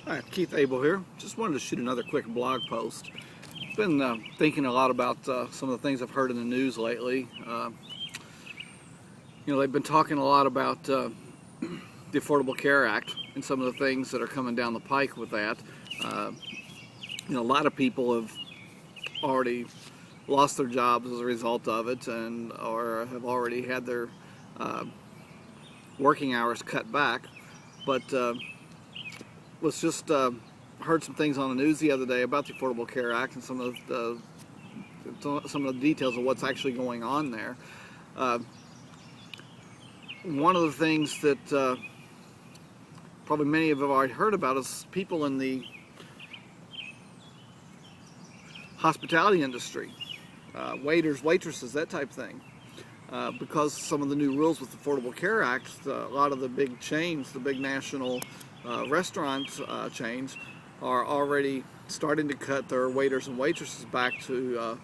Hi, Keith Abel here. Just wanted to shoot another quick blog post. Been thinking a lot about some of the things I've heard in the news lately. They've been talking a lot about the Affordable Care Act and some of the things that are coming down the pike with that. A lot of people have already lost their jobs as a result of it, or have already had their working hours cut back. But was just heard some things on the news the other day about the Affordable Care Act and some of the details of what's actually going on there. One of the things that probably many of you have already heard about is people in the hospitality industry, waiters, waitresses, that type of thing. Because some of the new rules with the Affordable Care Act, a lot of the big chains, the big national restaurant chains, are already starting to cut their waiters and waitresses back to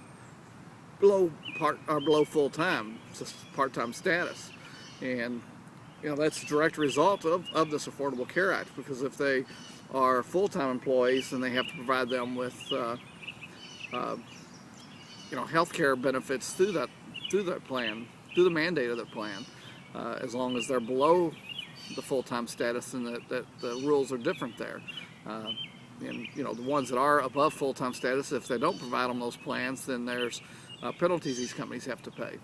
below full-time, just part-time status. And that's a direct result of this Affordable Care Act, because if they are full-time employees, then they have to provide them with health care benefits through that plan, through the mandate of their plan, as long as they're below the full-time status, and that the rules are different there. And the ones that are above full-time status, if they don't provide them those plans, then there's penalties these companies have to pay.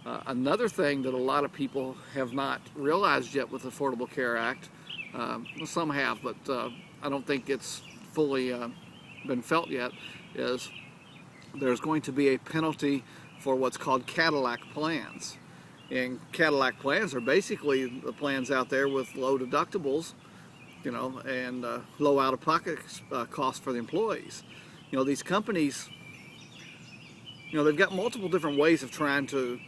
Another thing that a lot of people have not realized yet with the Affordable Care Act, some have, but I don't think it's fully been felt yet, is there's going to be a penalty for what's called Cadillac plans. And Cadillac plans are basically the plans out there with low deductibles, and low out-of-pocket costs for the employees. These companies, they've got multiple different ways of trying to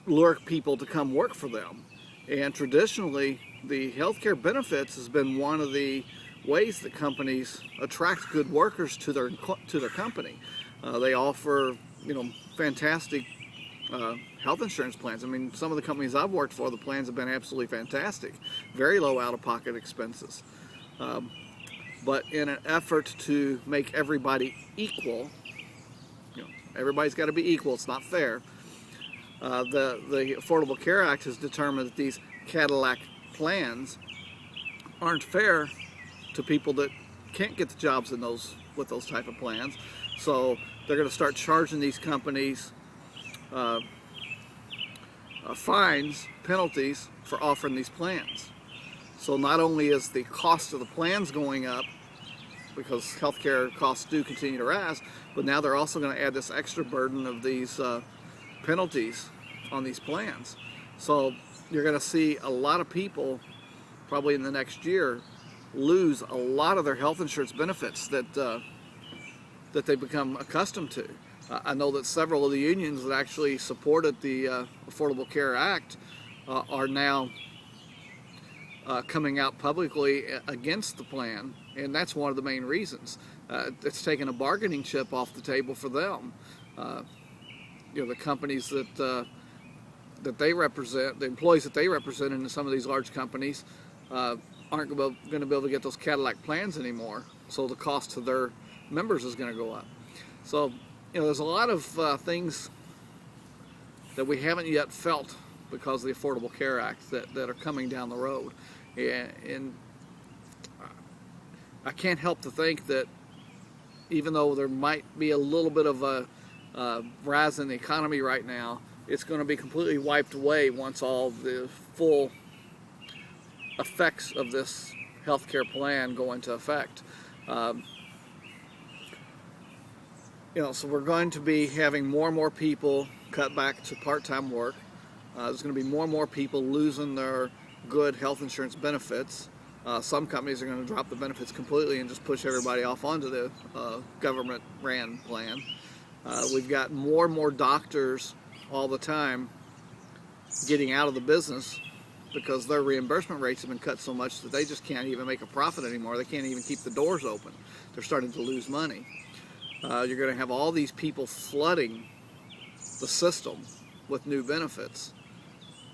lure people to come work for them. And traditionally, the healthcare benefits has been one of the ways that companies attract good workers to their company. They offer, fantastic health insurance plans. I mean, some of the companies I've worked for, the plans have been absolutely fantastic. Very low out-of-pocket expenses. But in an effort to make everybody equal, everybody's got to be equal, it's not fair, the Affordable Care Act has determined that these Cadillac plans aren't fair to people that can't get the jobs with those type of plans. So they're going to start charging these companies fines, penalties for offering these plans. So not only is the cost of the plans going up, because healthcare costs do continue to rise, but now they're also going to add this extra burden of these penalties on these plans. So you're going to see a lot of people, probably in the next year, lose a lot of their health insurance benefits that they become accustomed to. I know that several of the unions that actually supported the Affordable Care Act are now coming out publicly against the plan, and that's one of the main reasons. It's taken a bargaining chip off the table for them. The companies that they represent, the employees that they represent in some of these large companies, aren't going to be able to get those Cadillac plans anymore, so the cost to their members is going to go up. So there's a lot of things that we haven't yet felt because of the Affordable Care Act that are coming down the road. And I can't help to think that even though there might be a little bit of a rise in the economy right now, it's going to be completely wiped away once all the full effects of this healthcare plan go into effect. So we're going to be having more and more people cut back to part-time work. There's going to be more and more people losing their good health insurance benefits. Some companies are going to drop the benefits completely and just push everybody off onto the government-ran plan. We've got more and more doctors all the time getting out of the business because their reimbursement rates have been cut so much that they just can't even make a profit anymore. They can't even keep the doors open. They're starting to lose money. You're going to have all these people flooding the system with new benefits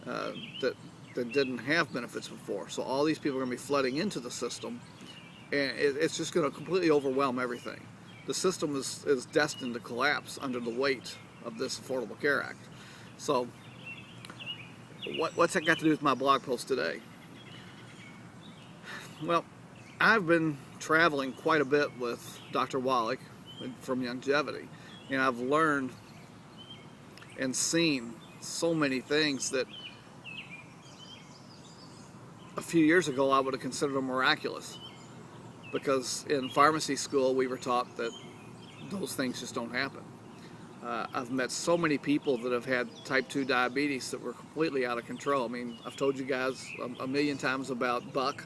that that didn't have benefits before. So all these people are going to be flooding into the system, and it's just going to completely overwhelm everything. The system is destined to collapse under the weight of this Affordable Care Act. So what's that got to do with my blog post today? Well, I've been traveling quite a bit with Dr. Wallach from Youngevity, and I've learned and seen so many things that a few years ago I would have considered them miraculous, because in pharmacy school we were taught that those things just don't happen. I've met so many people that have had type 2 diabetes that were completely out of control. I mean, I've told you guys a million times about Buck.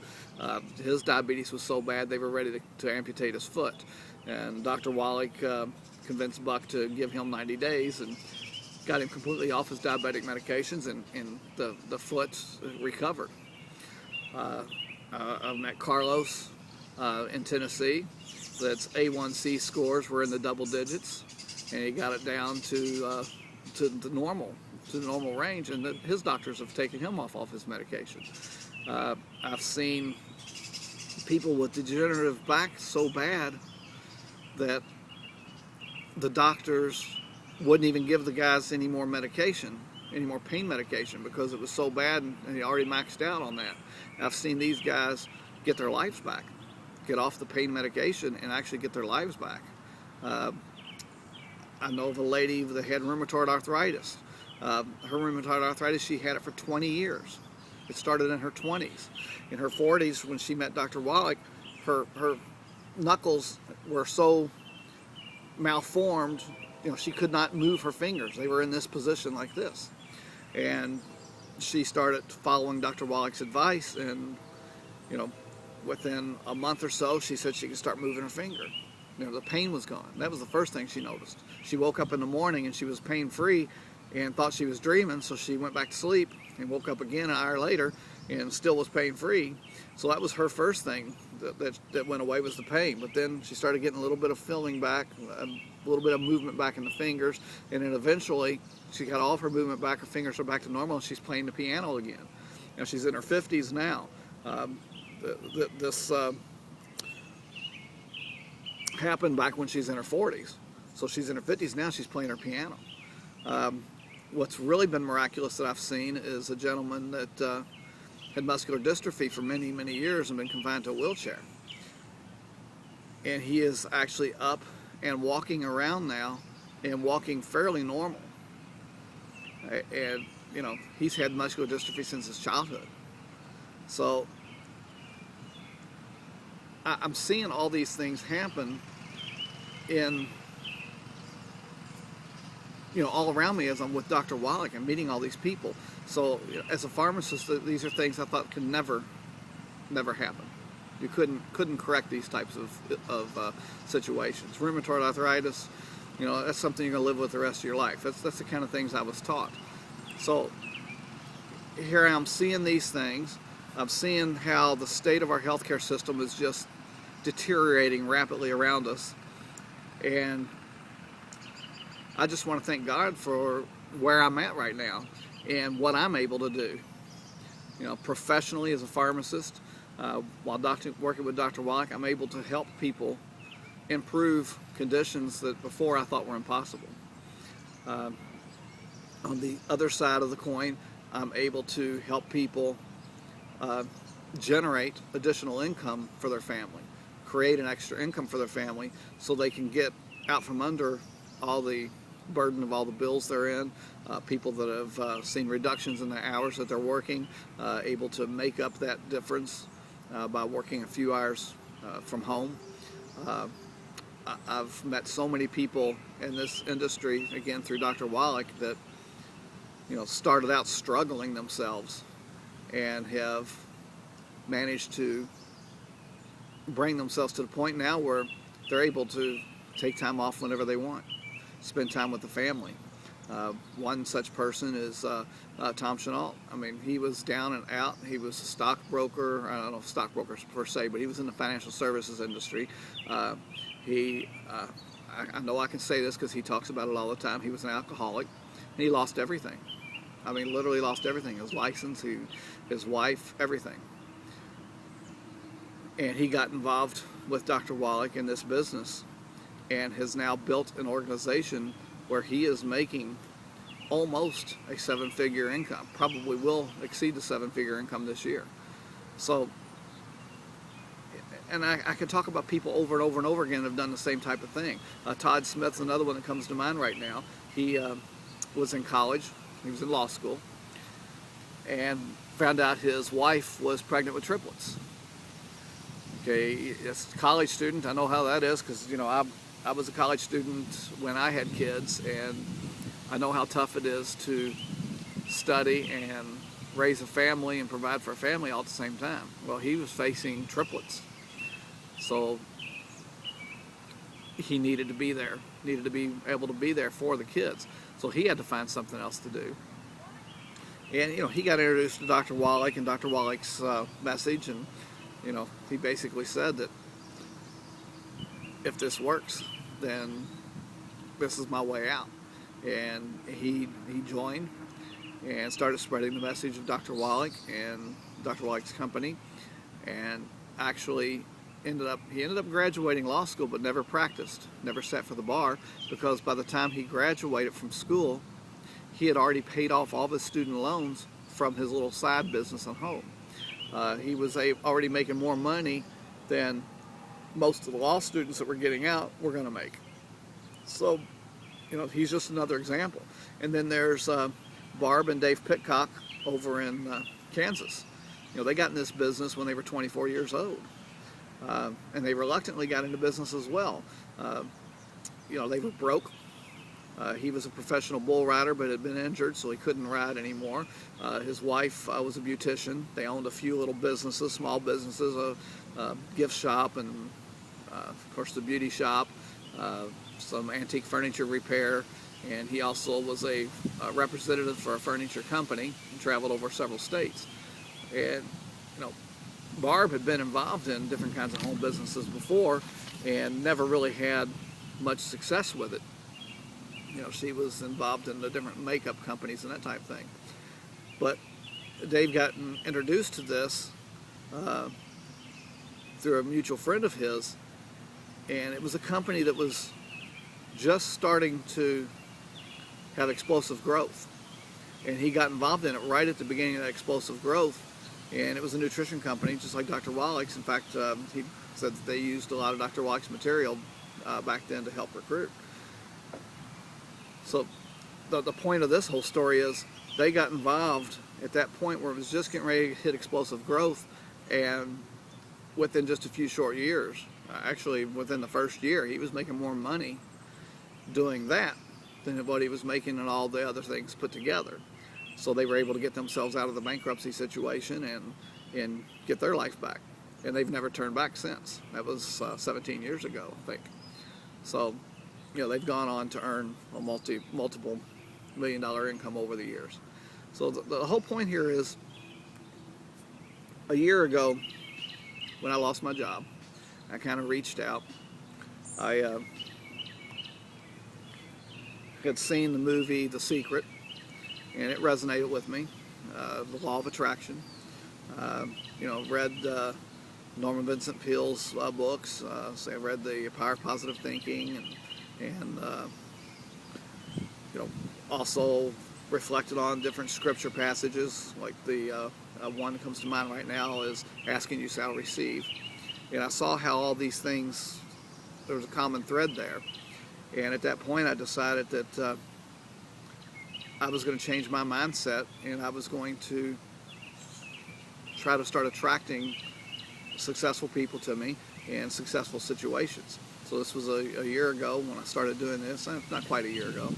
His diabetes was so bad they were ready to amputate his foot. And Dr. Wallach convinced Buck to give him 90 days and got him completely off his diabetic medications, and the foot recovered. I've met Carlos in Tennessee. That's A1C scores were in the double digits, and he got it down to the normal range, and his doctors have taken him off his medication. I've seen people with degenerative back so bad that the doctors wouldn't even give the guys any more medication, any more pain medication, because it was so bad, and he already maxed out on that. I've seen these guys get their lives back, get off the pain medication and actually get their lives back. I know of a lady that had rheumatoid arthritis. Her rheumatoid arthritis, she had it for 20 years. It started in her 20s. In her 40s, when she met Dr. Wallach, her knuckles were so malformed, she could not move her fingers. They were in this position like this. And she started following Dr. Wallach's advice, and within a month or so, she said she could start moving her finger. The pain was gone. That was the first thing she noticed. She woke up in the morning and she was pain-free and thought she was dreaming, so she went back to sleep and woke up again an hour later and still was pain-free. So that was her first thing that went away, was the pain. But then she started getting a little bit of feeling back, a little bit of movement back in the fingers, and then eventually she got all of her movement back, her fingers are back to normal, and she's playing the piano again. She's in her 50s now. This happened back when she's in her 40s. So she's in her 50s now, she's playing her piano. What's really been miraculous that I've seen is a gentleman that had muscular dystrophy for many, many years and been confined to a wheelchair. And he is actually up and walking around now and walking fairly normal. And, he's had muscular dystrophy since his childhood. So I'm seeing all these things happen in, all around me as I'm with Dr. Wallach and meeting all these people. So as a pharmacist, these are things I thought could never happen. You couldn't correct these types of situations. Rheumatoid arthritis, that's something you're going to live with the rest of your life. That's the kind of things I was taught. So here I am seeing these things. I'm seeing how the state of our healthcare system is just deteriorating rapidly around us. And I just want to thank God for where I'm at right now and what I'm able to do. Professionally as a pharmacist, while working with Dr. Wallach, I'm able to help people improve conditions that before I thought were impossible. On the other side of the coin, I'm able to help people generate additional income for their family, create an extra income for their family so they can get out from under all the burden of all the bills they're in. People that have seen reductions in the hours that they're working, able to make up that difference by working a few hours from home. I've met so many people in this industry, again through Dr. Wallach, that started out struggling themselves and have managed to bring themselves to the point now where they're able to take time off whenever they want, spend time with the family. One such person is Tom Chenault. I mean, he was down and out. He was a stockbroker. I don't know if stockbrokers per se, but he was in the financial services industry. I know I can say this because he talks about it all the time. He was an alcoholic, and he lost everything. I mean, literally lost everything, his license, his wife, everything. And he got involved with Dr. Wallach in this business and has now built an organization where he is making almost a 7-figure income. Probably will exceed the 7-figure income this year. So, and I could talk about people over and over and over again that have done the same type of thing. Todd Smith's another one that comes to mind right now. He was in college, he was in law school, and found out his wife was pregnant with triplets. Okay, as a college student, I know how that is, because I was a college student when I had kids, and I know how tough it is to study and raise a family and provide for a family all at the same time. Well, he was facing triplets. So he needed to be there, needed to be able to be there for the kids. So he had to find something else to do. And, he got introduced to Dr. Wallach and Dr. Wallach's message, and, he basically said that if this works, then this is my way out. And he joined and started spreading the message of Dr. Wallach and Dr. Wallach's company, and actually ended up graduating law school, but never practiced, never sat for the bar, because by the time he graduated from school, he had already paid off all of his student loans from his little side business at home. He was already making more money than most of the law students that were getting out were going to make. So, he's just another example. And then there's Barb and Dave Pitcock over in Kansas. They got in this business when they were 24 years old. And they reluctantly got into business as well. They were broke. He was a professional bull rider, but had been injured, so he couldn't ride anymore. His wife was a beautician. They owned a few little businesses, small businesses, a gift shop, and of course the beauty shop, some antique furniture repair, and he also was a representative for a furniture company and traveled over several states. And Barb had been involved in different kinds of home businesses before and never really had much success with it. She was involved in the different makeup companies and that type of thing. But Dave got introduced to this through a mutual friend of his, and it was a company that was just starting to have explosive growth. And he got involved in it right at the beginning of that explosive growth. And it was a nutrition company, just like Dr. Wallach's. In fact, he said that they used a lot of Dr. Wallach's material back then to help recruit. So the point of this whole story is they got involved at that point where it was just getting ready to hit explosive growth, and within just a few short years, actually within the first year, he was making more money doing that than what he was making in all the other things put together. So they were able to get themselves out of the bankruptcy situation and get their life back. And they've never turned back since. That was 17 years ago, I think. So, they've gone on to earn a multiple $1 million income over the years. So the whole point here is, a year ago, when I lost my job, I kind of reached out. I had seen the movie The Secret, and it resonated with me, the law of attraction. Read Norman Vincent Peale's books. So I read The Power of Positive Thinking, and also reflected on different scripture passages, like the one that comes to mind right now is "Asking you shall receive." And I saw how all these things, there was a common thread there. And at that point, I decided that I was going to change my mindset, and I was going to try to start attracting successful people to me and successful situations. So this was a year ago when I started doing this, not quite a year ago.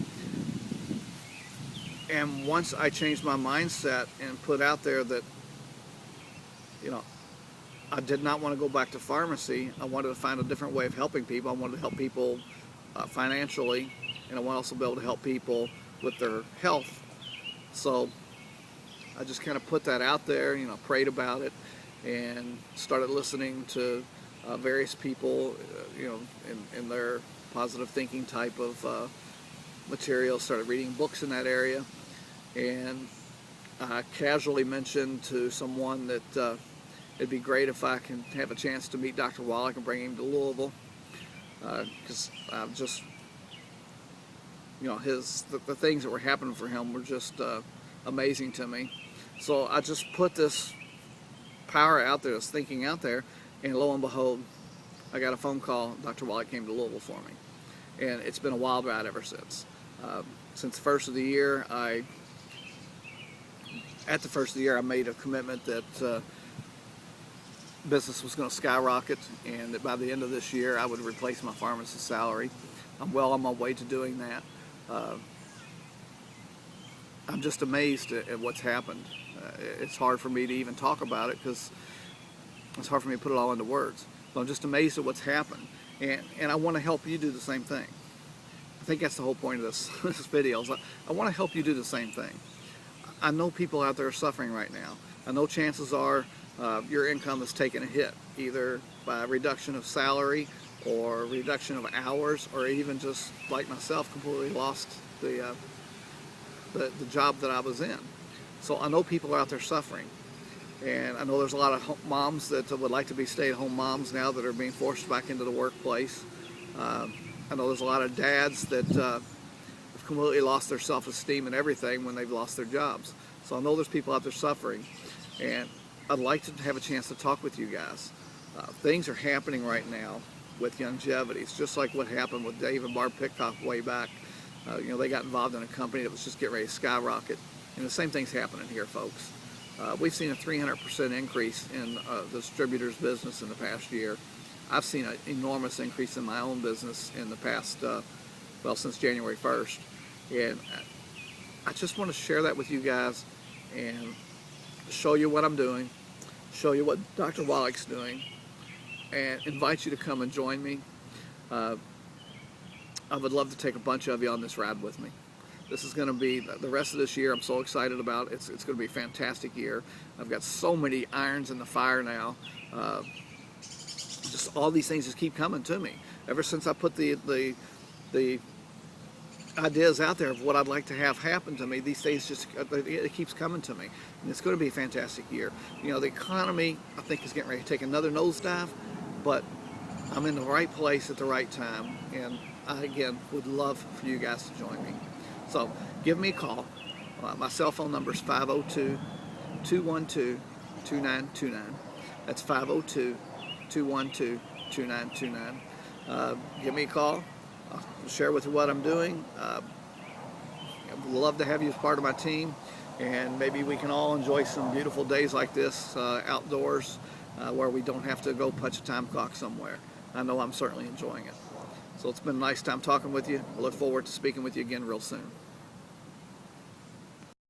And once I changed my mindset and put out there that, I did not want to go back to pharmacy. I wanted to find a different way of helping people. I wanted to help people financially, and I want to also be able to help people with their health. So I just kind of put that out there, prayed about it, and started listening to various people, in their positive thinking type of material. Started reading books in that area, and I casually mentioned to someone that it'd be great if I can have a chance to meet Dr. Wallach and bring him to Louisville, because just, you know, the things that were happening for him were just amazing to me. So I just put this power out there, this thinking out there, and lo and behold, I got a phone call. Dr. Wallach came to Louisville for me, and it's been a wild ride ever since. Since the first of the year, at the first of the year, I made a commitment that business was going to skyrocket, and that by the end of this year, I would replace my pharmacist salary. I'm well on my way to doing that. I'm just amazed at what's happened. It's hard for me to even talk about it because it's hard for me to put it all into words. But I'm just amazed at what's happened, and I want to help you do the same thing. I think that's the whole point of this video. Is I want to help you do the same thing. I know people out there are suffering right now. I know chances are your income is taking a hit, either by a reduction of salary or reduction of hours, or even just like myself, completely lost the job that I was in. So I know people are out there suffering, and I know there's a lot of moms that would like to be stay-at-home moms now that are being forced back into the workplace. I know there's a lot of dads that have completely lost their self-esteem and everything when they've lost their jobs. So I know there's people out there suffering, and I'd like to have a chance to talk with you guys. Things are happening right now with longevity. It's just like what happened with Dave and Barb Pitcock way back. You know, they got involved in a company that was just getting ready to skyrocket. And the same thing's happening here, folks. We've seen a 300% increase in the distributor's business in the past year. I've seen an enormous increase in my own business in the past, well, since January 1st. And I just want to share that with you guys and show you what I'm doing, show you what Dr. Wallach's doing, and invite you to come and join me. I would love to take a bunch of you on this ride with me. This is going to be the rest of this year. I'm so excited about it. It's going to be a fantastic year. I've got so many irons in the fire now. Just all these things just keep coming to me. Ever since I put the ideas out there of what I'd like to have happen to me, these things just, it keeps coming to me. And it's going to be a fantastic year. You know, the economy, I think, is getting ready to take another nosedive, but I'm in the right place at the right time. And I, again, would love for you guys to join me. So give me a call. My cell phone number is 502-212-2929. That's 502-212-2929. Give me a call. I'll share with you what I'm doing. I would love to have you as part of my team, and maybe we can all enjoy some beautiful days like this outdoors, where we don't have to go punch a time clock somewhere. I know I'm certainly enjoying it. So it's been a nice time talking with you. I look forward to speaking with you again real soon.